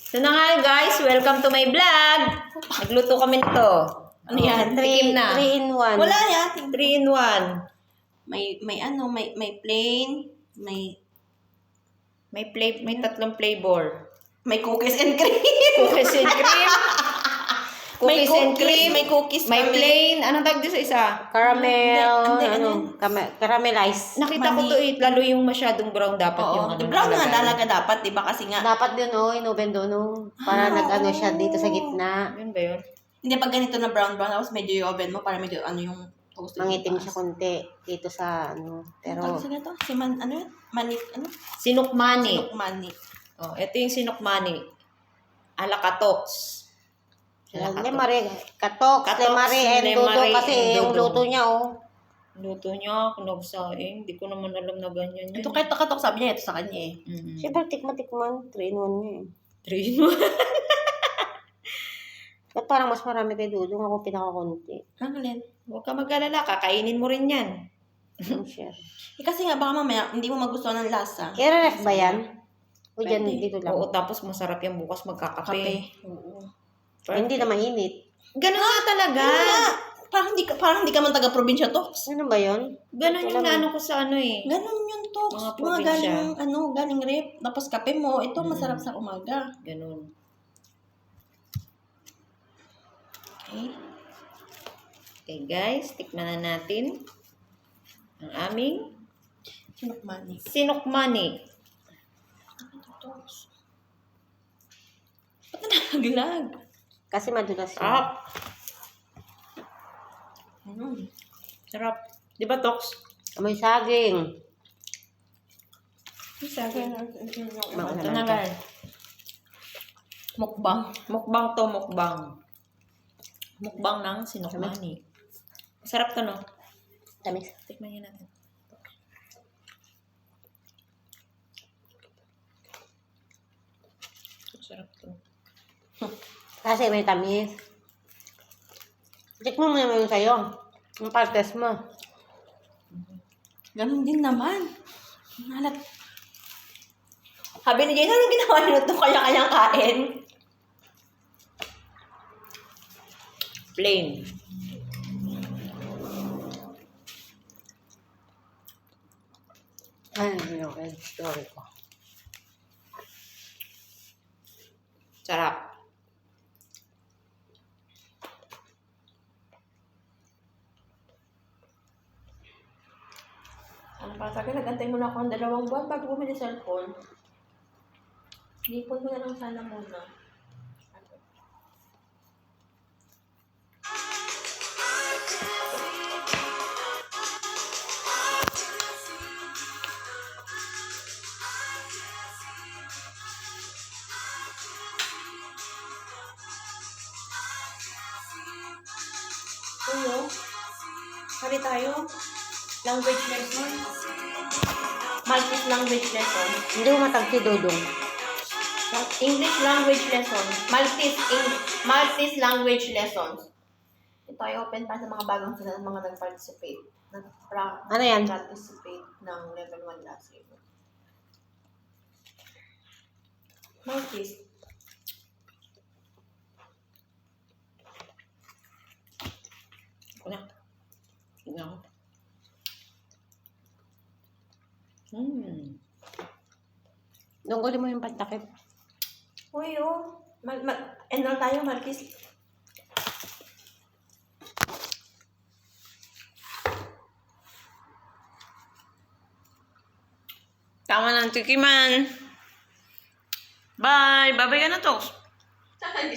So na nga guys, welcome to my vlog. Nagluto kami nito. Ano yan? Tikim na. 3 in 1. Wala yan, 3 in 1. May plain, May tatlong flavor. may cookies and cream. Cookies and cream. May Cookies and cream. may cookies May kami. plain. Anong tawag doon sa isa? Caramel, Ano? caramelized. Nakita ko to lalo yung masyadong brown dapat yung Oo, ano. brown nga nakalagay. talaga dapat, di ba? Kasi nga, Dapat yun, inoven doon, para nag-ano siya dito sa gitna. Yun ba yun? hindi pag ganito na brown, tapos medyo yung oven mo, para medyo ano yung toast. Mangitim siya konti dito sa ano. Pero, Pero, ano to? Si ano yun? Manik, ano? Sinukmani. Sinukmani. Oh, ito yung sinukmani. Alakatoks. Le Marie, Katoks, Le Katoks, Marie, and Le Dodo Marie, kasi and yung Dodo. luto niya, Luto niya, kinagsaing. Hindi ko naman alam na ganyan yun. Ito kahit katok sabi niya, ito sa kanya eh. Siyempre, tikman, 3 in 1 niya 3 in 1. Ba't parang mas marami kay Dudong, ako pinakakunti. Ang alin? Huwag ka mag-alala, kakainin mo rin yan. Share. Kasi nga, baka mamaya, hindi mo magustuhan ng lasa. I-ref ba yan? O dyan, Pwede. dito lang? Oo, tapos masarap yan bukas magkakape. Kape. Oo. Hindi na mainit. Ganun nga talaga. Parang hindi ka man taga-probinsya to. Ano ba yun? Ganun yung naano ko sa ano eh. Ganun yun to. Mga Mga probinsya. galing rep. Tapos kape mo, ito masarap sa umaga. Ganun. Okay. Okay guys, tikman na natin ang aming Sinukmani. sinukmani. Ba't na naglag? Kasi madulas yun. Sarap. Sarap. Di ba, Tox? Amoy saging. Ito na guys. Mukbang. Mukbang to, mukbang. Mukbang ng sinukmani. Masarap to, no? Tamis. Tikman niyo natin. Masarap to. Kasi may tamis. Tikman mo naman yung sa'yo. Yung partes mo. Ganun din naman. Nalat. Sabi ni Jason, ano ginawa niyo ito? Kaya-kayang kain? Plain. Ay, yung story ko. Sarap. Ang para sa akin, nag-antay muna ako ng 2 buwan bago bumili cellphone. Ipon ko na lang sana muna. Uyo, hari tayo. Language lesson. Maltese language lesson. Hindi mo matag si Dudong. English language lesson. Maltese language lessons. Ito ay open pa sa mga bagong sila, mga nag-participate. Ano yan? Participate ng level 1 last year. Maltese. Ako na. Tignan ko. Dungkulin mo yung pantakip. Uy, oh. Enroll tayo, Maltese. Tama ng tikiman. Bye! Bye-bye ka na, Tox. Saka